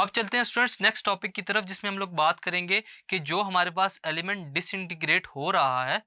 अब चलते हैं स्टूडेंट्स नेक्स्ट टॉपिक की तरफ, जिसमें हम लोग बात करेंगे कि जो हमारे पास एलिमेंट डिसइंटीग्रेट हो रहा है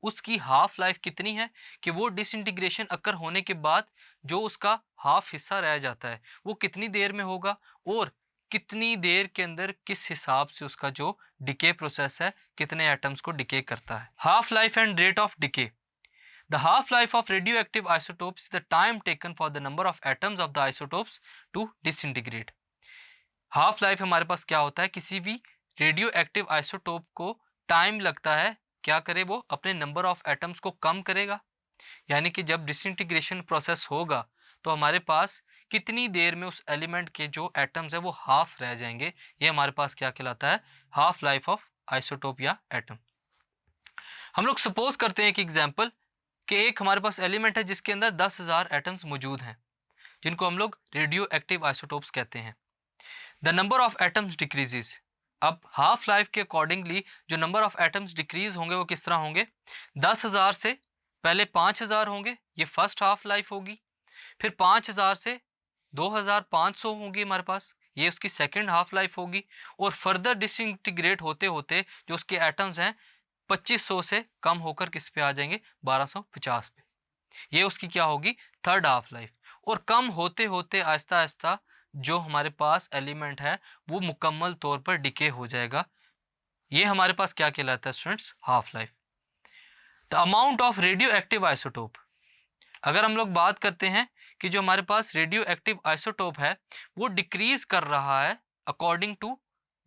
उसकी हाफ लाइफ कितनी है, कि वो डिसइंटीग्रेशन अकर होने के बाद जो उसका हाफ हिस्सा रह जाता है वो कितनी देर में होगा और कितनी देर के अंदर किस हिसाब से उसका जो डिके प्रोसेस है कितने एटम्स को डिके करता है। Half life and rate of decay. The half-life of radioactive isotopes is the time taken for the number of atoms of the isotopes to disintegrate. Half life हमारे पास क्या होता है, किसी भी रेडियो एक्टिव आइसोटोप को time लगता है क्या करे, वो अपने नंबर ऑफ एटम्स को कम करेगा, यानी कि जब डिसइंटीग्रेशन प्रोसेस होगा तो हमारे पास कितनी देर में उस एलिमेंट के जो एटम्स है वो हाफ रह जाएंगे, ये हमारे पास क्या कहलाता है, हाफ लाइफ ऑफ आइसोटोप या एटम। हम लोग सपोज करते हैं एक एग्जाम्पल कि एक हमारे पास एलिमेंट है जिसके अंदर 10,000 एटम्स मौजूद हैं, जिनको हम लोग रेडियो एक्टिव आइसोटोप्स कहते हैं। The number of atoms decreases. अब हाफ लाइफ के अकॉर्डिंगली जो नंबर ऑफ एटम्स डिक्रीज होंगे वो किस तरह होंगे, 10,000 से पहले 5,000 होंगे, ये फर्स्ट हाफ लाइफ होगी, फिर 5,000 से 2,500 होंगी हमारे पास, ये उसकी सेकेंड हाफ लाइफ होगी, और फर्दर डिसइंटीग्रेट होते होते जो उसके एटम्स हैं 2500 से कम होकर किस पे आ जाएंगे, 1250 पे, ये उसकी क्या होगी, थर्ड हाफ लाइफ। और कम होते होते आहिस्ता आहिस्ता जो हमारे पास एलिमेंट है वो मुकम्मल तौर पर डिके हो जाएगा, ये हमारे पास क्या कहलाता है students, half life. The amount of radio active isotope. अगर हम लोग बात करते हैं कि जो हमारे पास रेडियो एक्टिव आइसोटोप है वो डिक्रीज कर रहा है according to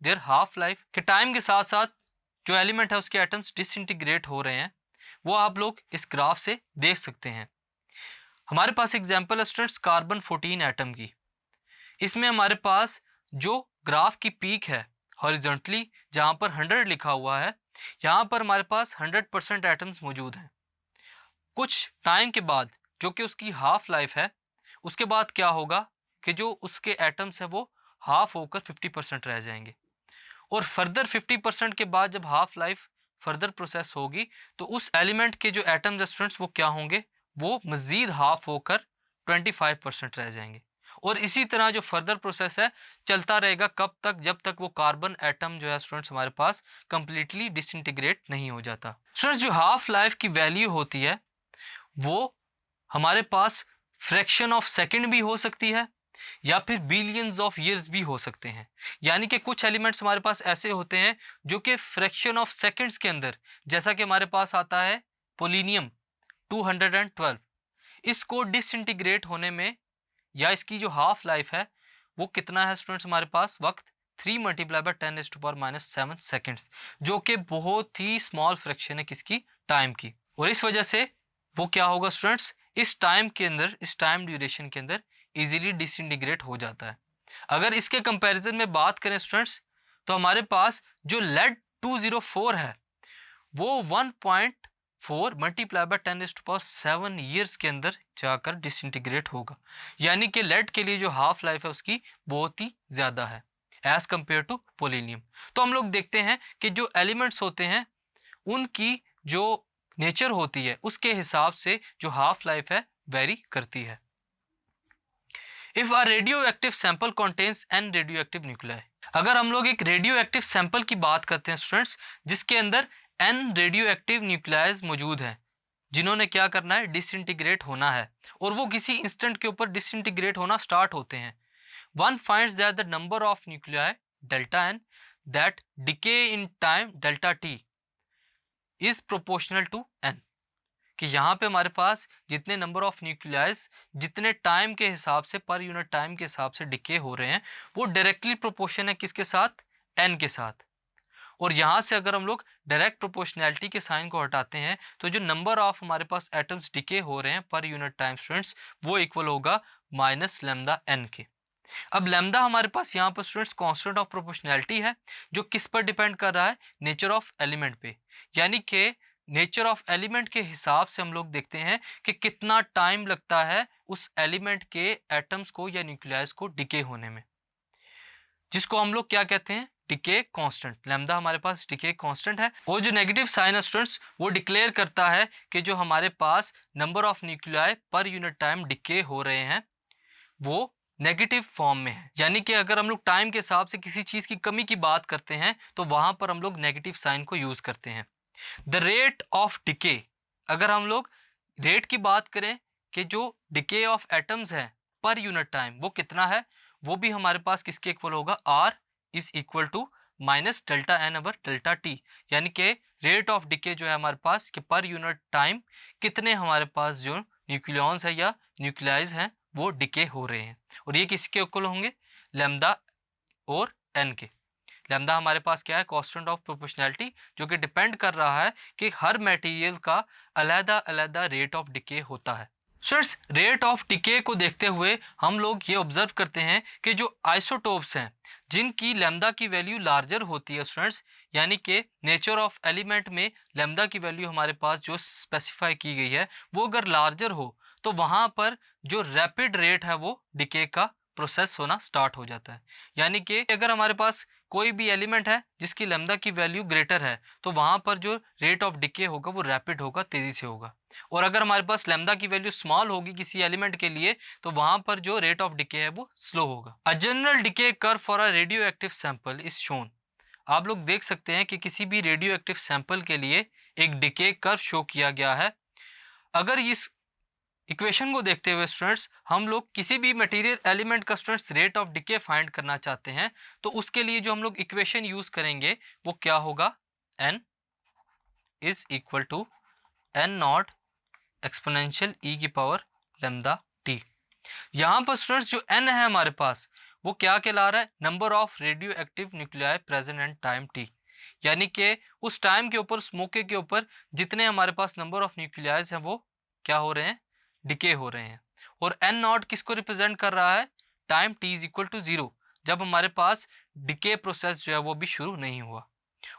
their half life, के टाइम के साथ साथ जो एलिमेंट है उसके एटम्स डिसइंटीग्रेट हो रहे हैं, वो आप लोग इस ग्राफ से देख सकते हैं। हमारे पास एग्जांपल है स्टूडेंट्स कार्बन 14 एटम की। इसमें हमारे पास जो ग्राफ की पीक है हॉरिजॉन्टली जहाँ पर 100 लिखा हुआ है, यहाँ पर हमारे पास 100% एटम्स मौजूद हैं। कुछ टाइम के बाद जो कि उसकी हाफ लाइफ है, उसके बाद क्या होगा कि जो उसके एटम्स है वो हाफ होकर 50% रह जाएंगे, और फर्दर 50% के बाद जब हाफ लाइफ फर्दर प्रोसेस होगी तो उस एलिमेंट के जो एटम्स है स्टूडेंट्स वो क्या होंगे, वो मज़ीद हाफ होकर 25% रह जाएंगे। और इसी तरह जो फर्दर प्रोसेस है चलता रहेगा, कब तक, जब तक वो कार्बन एटम जो है स्टूडेंट्स हमारे पास कंप्लीटली डिसइंटीग्रेट नहीं हो जाता। स्टूडेंट्स जो हाफ लाइफ की वैल्यू होती है वो हमारे पास फ्रैक्शन ऑफ सेकंड भी हो सकती है या फिर बिलियंस ऑफ ईयर्स भी हो सकते हैं, यानी कि कुछ एलिमेंट्स हमारे पास ऐसे होते हैं जो कि फ्रैक्शन ऑफ सेकंड्स के अंदर, जैसा कि हमारे पास आता है पोलिनियम 212, इसको डिसइंटीग्रेट होने में या इसकी जो हाफ लाइफ है वो कितना है स्टूडेंट्स, हमारे पास वक्त 3 × 10⁻⁷ सेकेंड्स, जो कि बहुत ही स्मॉल फ्रैक्शन है किसकी, टाइम की। और इस वजह से वो क्या होगा स्टूडेंट्स, इस टाइम के अंदर, इस टाइम ड्यूरेशन के अंदर इजीली डिसइंटीग्रेट हो जाता है। अगर इसके कंपैरिजन में बात करें स्टूडेंट्स तो हमारे पास जो लेड 204 है वो 1.4 × 10⁻⁷ ईयर्स के अंदर जाकर डिसइंटीग्रेट होगा, यानी कि लेड के लिए जो हाफ लाइफ है उसकी बहुत ही ज़्यादा है एज़ कम्पेयर टू पोलिनियम। तो हम लोग देखते हैं कि जो एलिमेंट्स होते हैं उनकी जो नेचर होती है उसके हिसाब से जो हाफ लाइफ है वेरी करती है। If a radio active sample contains N radio active nuclei. अगर हम लोग एक रेडियो एक्टिव सैंपल की बात करते हैं स्टूडेंट्स जिसके अंदर एन रेडियो एक्टिव न्यूक्लियाइज मौजूद हैं जिन्होंने क्या करना है, डिसइंटीग्रेट होना है, और वो किसी इंस्टेंट के ऊपर डिसइंटीग्रेट होना स्टार्ट होते हैं, one finds that the number of nuclei delta N that decay in time delta T is proportional to N, कि यहाँ पे हमारे पास जितने नंबर ऑफ न्यूक्लियाइज जितने टाइम के हिसाब से, पर यूनिट टाइम के हिसाब से डिके हो रहे हैं वो डायरेक्टली प्रोपोर्शन है किसके साथ, एन के साथ। और यहाँ से अगर हम लोग डायरेक्ट प्रोपोर्शनैलिटी के साइन को हटाते हैं तो जो नंबर ऑफ हमारे पास एटम्स डिके हो रहे हैं पर यूनिट टाइम स्टूडेंट्स वो इक्वल होगा -λn के। अब लैम्डा हमारे पास यहाँ पर स्टूडेंट्स कांस्टेंट ऑफ प्रोपोर्शनैलिटी है जो किस पर डिपेंड कर रहा है, नेचर ऑफ एलिमेंट पे, यानी कि नेचर ऑफ एलिमेंट के हिसाब से हम लोग देखते हैं कि कितना टाइम लगता है उस एलिमेंट के एटम्स को या न्यूक्लियस को डिके होने में, जिसको हम लोग क्या कहते हैं, डिके कांस्टेंट। लैम्डा हमारे पास डिके कांस्टेंट है। और जो नेगेटिव साइन है स्टूडेंट्स वो डिक्लेयर करता है कि जो हमारे पास number of nuclei per unit time decay हो रहे हैं वो नेगेटिव फॉर्म में है, यानी कि अगर हम लोग टाइम के हिसाब से किसी चीज़ की कमी की बात करते हैं तो वहाँ पर हम लोग नेगेटिव साइन को यूज़ करते हैं। द रेट ऑफ डिके, अगर हम लोग रेट की बात करें कि जो डिके ऑफ एटम्स है पर यूनिट टाइम वो कितना है, वो भी हमारे पास किसके इक्वल होगा, R is equal to minus delta N over delta T, यानी कि रेट ऑफ डिके जो है हमारे पास कि पर यूनिट टाइम कितने हमारे पास जो न्यूक्लियॉन्स है या न्यूक्लियाइज हैं वो डिके हो रहे हैं, और ये किसके इक्वल होंगे, लैम्डा और एन के। लैम्डा हमारे पास क्या है, कांस्टेंट ऑफ प्रोपोर्शनैलिटी, जो कि डिपेंड कर रहा है कि हर मटेरियल का अलग अलग रेट ऑफ डिके होता है। स्टूडेंट्स, रेट ऑफ डिके को देखते हुए हम लोग ये ऑब्जर्व करते हैं कि जो आइसोटोप्स हैं जिनकी लैम्डा की वैल्यू लार्जर होती है स्टूडेंट्स, यानी कि नेचर ऑफ एलिमेंट में लैम्डा की वैल्यू हमारे पास जो स्पेसिफाई की गई है वो अगर लार्जर हो तो वहाँ पर जो रैपिड रेट है वो डिके का प्रोसेस होना स्टार्ट हो जाता है। यानी कि अगर हमारे पास कोई भी एलिमेंट है जिसकी लैम्डा की वैल्यू ग्रेटर है तो वहाँ पर जो रेट ऑफ डिके होगा वो रैपिड होगा, तेज़ी से होगा। और अगर हमारे पास लैम्डा की वैल्यू स्मॉल होगी किसी एलिमेंट के लिए तो वहाँ पर जो रेट ऑफ डिके है वो स्लो होगा। A general decay curve for a radio active sample is shown. आप लोग देख सकते हैं कि किसी भी रेडियो एक्टिव सैंपल के लिए एक डिके कर्व शो किया गया है। अगर इस इक्वेशन को देखते हुए स्टूडेंट्स हम लोग किसी भी मटेरियल एलिमेंट का students rate of decay find करना चाहते हैं तो उसके लिए जो हम लोग इक्वेशन यूज करेंगे वो क्या होगा, n is equal to N naught exponential e की पावर लैम्डा टी। यहाँ पर स्टूडेंट्स जो n है हमारे पास वो क्या कहला रहा है, number of radio active nuclei present and time t, यानी कि उस टाइम के ऊपर, उस मौके के ऊपर जितने हमारे पास नंबर ऑफ न्यूक्लियाइज हैं वो क्या हो रहे हैं, डिके हो रहे हैं। और एन नॉट किसको रिप्रेजेंट कर रहा है, time t is equal to 0, जब हमारे पास डिके प्रोसेस जो है वो भी शुरू नहीं हुआ।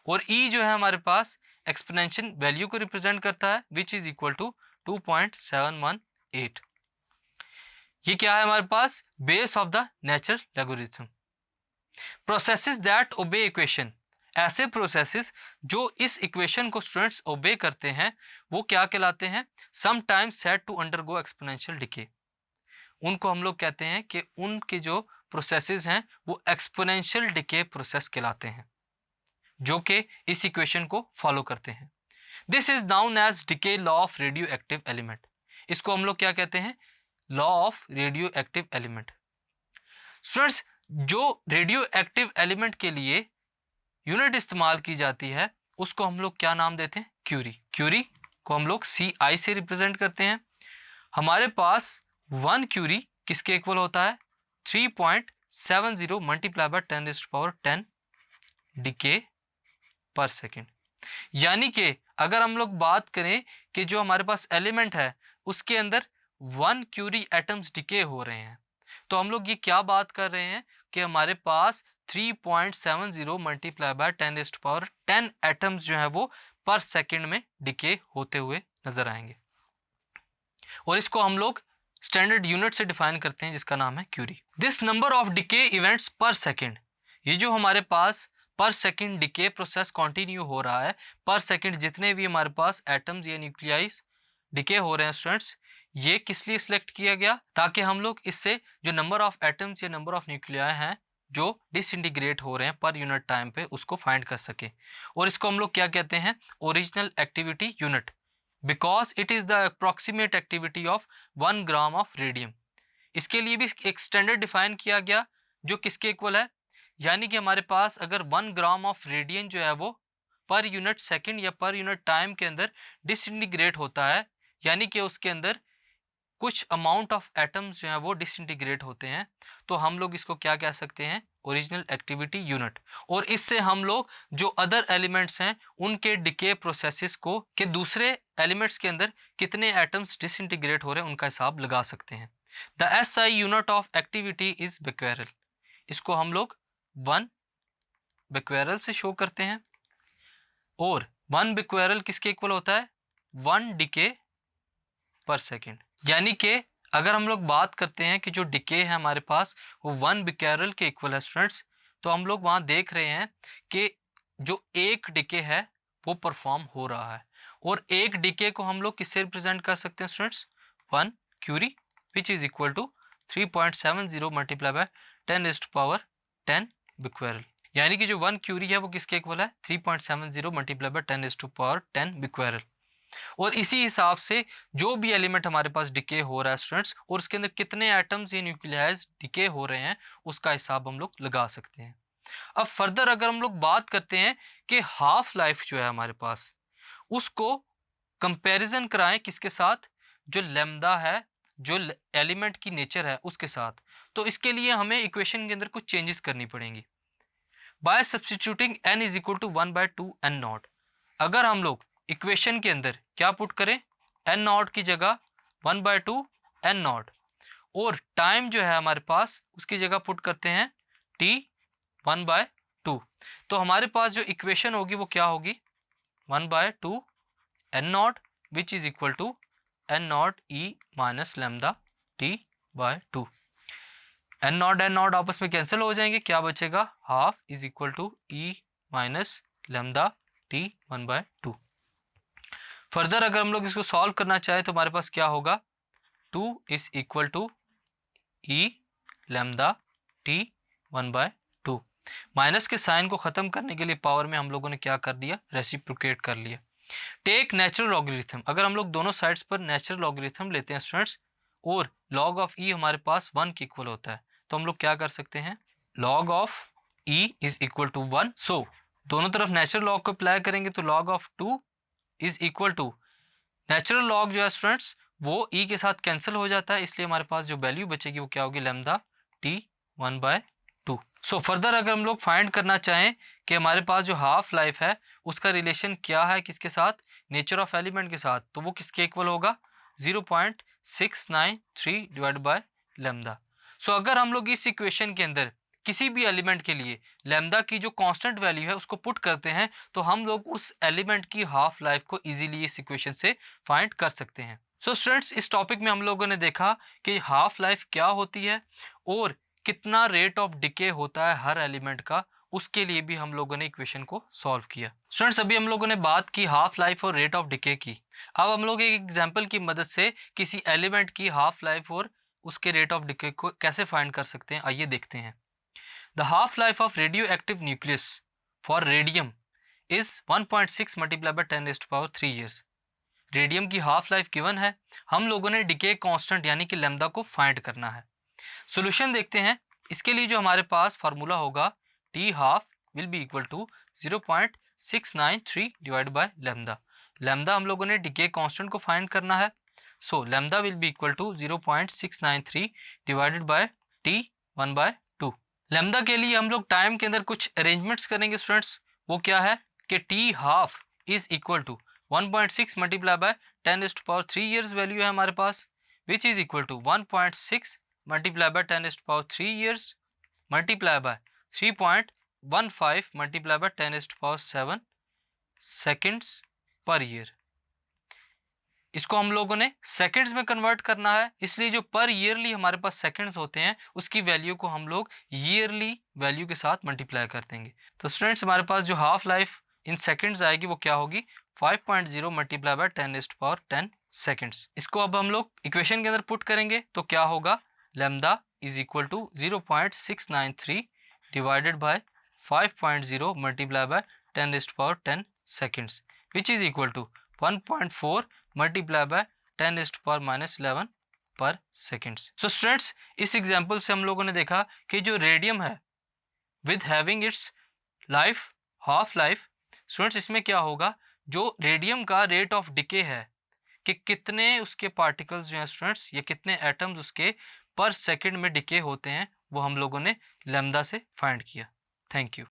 और e जो है हमारे पास एक्सपोनेंशियल वैल्यू को रिप्रेजेंट करता है विच इज इक्वल टू 2.718। ये क्या है हमारे पास, base of the natural logarithm. Processes that obey equation, ऐसे प्रोसेसेस जो इस इक्वेशन को स्टूडेंट्स ओबे करते हैं वो क्या कहलाते हैं, sometimes said to undergo exponential decay. उनको हम लोग कहते हैं कि उनके जो प्रोसेसेस हैं वो एक्सपोनेंशियल डिके प्रोसेस कहलाते हैं जो कि इस इक्वेशन को फॉलो करते हैं। This is known as decay law of radio active element. इसको हम लोग क्या कहते हैं, law of radio active element. Students, जो रेडियो एक्टिव एलिमेंट के लिए यूनिट इस्तेमाल की जाती है उसको हम लोग क्या नाम देते हैं, क्यूरी। क्यूरी को हम लोग CI से रिप्रेजेंट करते हैं। हमारे पास 1 क्यूरी किसके इक्वल होता है, 3.70 मल्टीप्लाई बाय 10⁻10 डिके पर सेकेंड। यानी कि अगर हम लोग बात करें कि जो हमारे पास एलिमेंट है उसके अंदर 1 क्यूरी एटम्स डिके हो रहे हैं तो हम लोग ये क्या बात कर रहे हैं कि हमारे पास 3.70 मल्टीप्लाई बाय 10⁻10 एटम्स जो है वो पर सेकेंड में डिके होते हुए नजर आएंगे। और इसको हम लोग स्टैंडर्ड यूनिट से डिफाइन करते हैं जिसका नाम है curie. This number of decay events per second, ये जो हमारे पास पर सेकेंड डिके प्रोसेस कंटिन्यू हो रहा है, पर सेकेंड जितने भी हमारे पास एटम्स या न्यूक्लियाइज डिके हो रहे हैं स्टूडेंट्स, ये किस लिए सिलेक्ट किया गया, ताकि हम लोग इससे जो नंबर ऑफ एटम्स या नंबर ऑफ न्यूक्लियाई हैं जो डिसइंटीग्रेट हो रहे हैं पर यूनिट टाइम पे उसको फाइंड कर सके। और इसको हम लोग क्या कहते हैं, original activity unit, because it is the approximate activity of 1 gram of radium. इसके लिए भी एक स्टैंडर्ड डिफाइन किया गया जो किसके इक्वल है, यानी कि हमारे पास अगर 1 ग्राम ऑफ रेडियम जो है वो पर यूनिट सेकंड या पर यूनिट टाइम के अंदर डिसइंटीग्रेट होता है, यानी कि उसके अंदर कुछ अमाउंट ऑफ एटम्स जो हैं वो डिसइंटीग्रेट होते हैं, तो हम लोग इसको क्या कह सकते हैं, ओरिजिनल एक्टिविटी यूनिट। और इससे हम लोग जो अदर एलिमेंट्स हैं उनके डिके प्रोसेसेस को कि दूसरे एलिमेंट्स के अंदर कितने एटम्स डिसइंटीग्रेट हो रहे हैं उनका हिसाब लगा सकते हैं। The SI unit of activity is becquerel, इसको हम लोग 1 बेक्वेरल से शो करते हैं। और 1 बेक्वेरल किसके इक्वल होता है, 1 डिके पर सेकेंड। यानी कि अगर हम लोग बात करते हैं कि जो डिके है हमारे पास वो 1 बेक्वेरल के इक्वल है स्टूडेंट्स, तो हम लोग वहाँ देख रहे हैं कि जो एक डिके है वो परफॉर्म हो रहा है। और एक डिके को हम लोग किससे रिप्रेजेंट कर सकते हैं students, 1 curie which is equal to 3.70 multiply by 10⁻10 becquerel, यानी कि जो 1 क्यूरी है वो किसके इक्वल है 3.70 मल्टीप्लाई बाय 10⁻10 बिक्वेरल। और इसी हिसाब से जो भी एलिमेंट हमारे पास डिके हो रहा है स्टूडेंट्स, और उसके अंदर कितने एटम्स या न्यूक्लियाइज डिके हो रहे हैं, उसका हिसाब हम लोग लगा सकते हैं। अब फर्दर अगर हम लोग बात करते हैं कि हाफ लाइफ जो है हमारे पास, उसको कंपैरिजन कराएं किसके साथ, जो लैम्डा है, जो एलिमेंट की नेचर है उसके साथ, तो इसके लिए हमें इक्वेशन के अंदर कुछ चेंजेस करनी पड़ेंगी। By substituting n is equal to 1/2 n naught, अगर हम लोग इक्वेशन के अंदर क्या पुट करें, n नॉट की जगह 1/2 n नॉट, और टाइम जो है हमारे पास उसकी जगह पुट करते हैं t 1/2, तो हमारे पास जो इक्वेशन होगी वो क्या होगी 1/2 n nought which is equal to n nought e minus lambda t/2। n nought आपस में कैंसिल हो जाएंगे, क्या बचेगा half is equal to e minus lambda t 1/2। Further अगर हम लोग इसको सॉल्व करना चाहें तो हमारे पास क्या होगा 2 is equal to e lambda t 1/2। Minus के साइन को ख़त्म करने के लिए पावर में हम लोगों ने क्या कर दिया, रेसिप्रोकेट कर लिया। टेक नेचुरल लॉगरिथम, अगर हम लोग दोनों साइड्स पर नेचुरल लॉगरिथम लेते हैं स्टूडेंट्स, और लॉग ऑफ ई हमारे पास 1 के इक्वल होता है, तो हम लोग क्या कर सकते हैं log of e is equal to 1। So दोनों तरफ नेचुरल लॉग को अप्लाई करेंगे तो log of 2 is equal to natural log जो है स्टूडेंट्स वो ई के साथ कैंसिल हो जाता है, इसलिए हमारे पास जो वैल्यू बचेगी वो क्या होगी लैम्डा t 1/2। सो फर्दर अगर हम लोग फाइंड करना चाहें कि हमारे पास जो हाफ लाइफ है उसका रिलेशन क्या है किसके साथ, नेचर ऑफ एलिमेंट के साथ, तो वो किसके इक्वल होगा 0.693 डिवाइड बाय लैम्डा। सो अगर हम लोग इस इक्वेशन के अंदर किसी भी एलिमेंट के लिए लैम्डा की जो कांस्टेंट वैल्यू है उसको पुट करते हैं तो हम लोग उस एलिमेंट की हाफ लाइफ को इजीली इस इक्वेशन से फाइंड कर सकते हैं। सो स्टूडेंट्स इस टॉपिक में हम लोगों ने देखा कि हाफ लाइफ क्या होती है और कितना रेट ऑफ डिके होता है हर एलिमेंट का, उसके लिए भी हम लोगों ने इक्वेशन को सॉल्व किया। स्टूडेंट्स अभी हम लोगों ने बात की हाफ लाइफ और रेट ऑफ डिके की। अब हम लोग एक एग्जांपल की मदद से किसी एलिमेंट की हाफ लाइफ और उसके रेट ऑफ डिके को कैसे फाइंड कर सकते हैं, आइए देखते हैं। The half life of radio active nucleus for radium is 1.6 multiply by 10⁻³ years. Radium की हाफ लाइफ गिवन है, हम लोगों ने डिके कांस्टेंट यानी कि लैम्डा को फाइंड करना है। सॉल्यूशन देखते हैं। इसके लिए जो हमारे पास फार्मूला होगा t half will be equal to 0.693 divide by lambda. Lambda हम लोगों ने डिके कांस्टेंट को फाइंड करना है, so lambda will be equal to 0.693 divided by t 1/2। Lambda के लिए हम लोग टाइम के अंदर कुछ अरेंजमेंट्स करेंगे स्टूडेंट्स, वो क्या है कि T half is equal to 1.6 multiply by 10⁻³ years value है हमारे पास, which is equal to 1.6 multiply by 10⁻³ years multiply by 3.15 multiply by 10⁻7 seconds per year. इसको हम लोगों ने सेकंड्स में कन्वर्ट करना है, इसलिए जो पर ईयरली हमारे पास सेकंड्स होते हैं उसकी वैल्यू को हम लोग ईयरली वैल्यू के साथ मल्टीप्लाई कर देंगे। तो स्टूडेंट्स हमारे पास जो हाफ लाइफ इन सेकंड्स आएगी वो क्या होगी 5.0 मल्टीप्लाई बाय 10⁻10 सेकंड्स। इसको अब हम लोग इक्वेशन के अंदर पुट करेंगे तो क्या होगा lambda is equal to 0.693 divided by 5.0 multiply by 10⁻10 seconds which is equal to 1.4 multiply by 10⁻11 पर सेकेंड्स। सो स्टूडेंट्स इस एग्जांपल से हम लोगों ने देखा कि जो रेडियम है with having its life half life, students इसमें क्या होगा जो रेडियम का रेट ऑफ डिके है कि कितने उसके पार्टिकल्स जो हैं स्टूडेंट्स या कितने एटम्स उसके पर सेकंड में डिके होते हैं, वो हम लोगों ने लैम्डा से फाइंड किया। Thank you.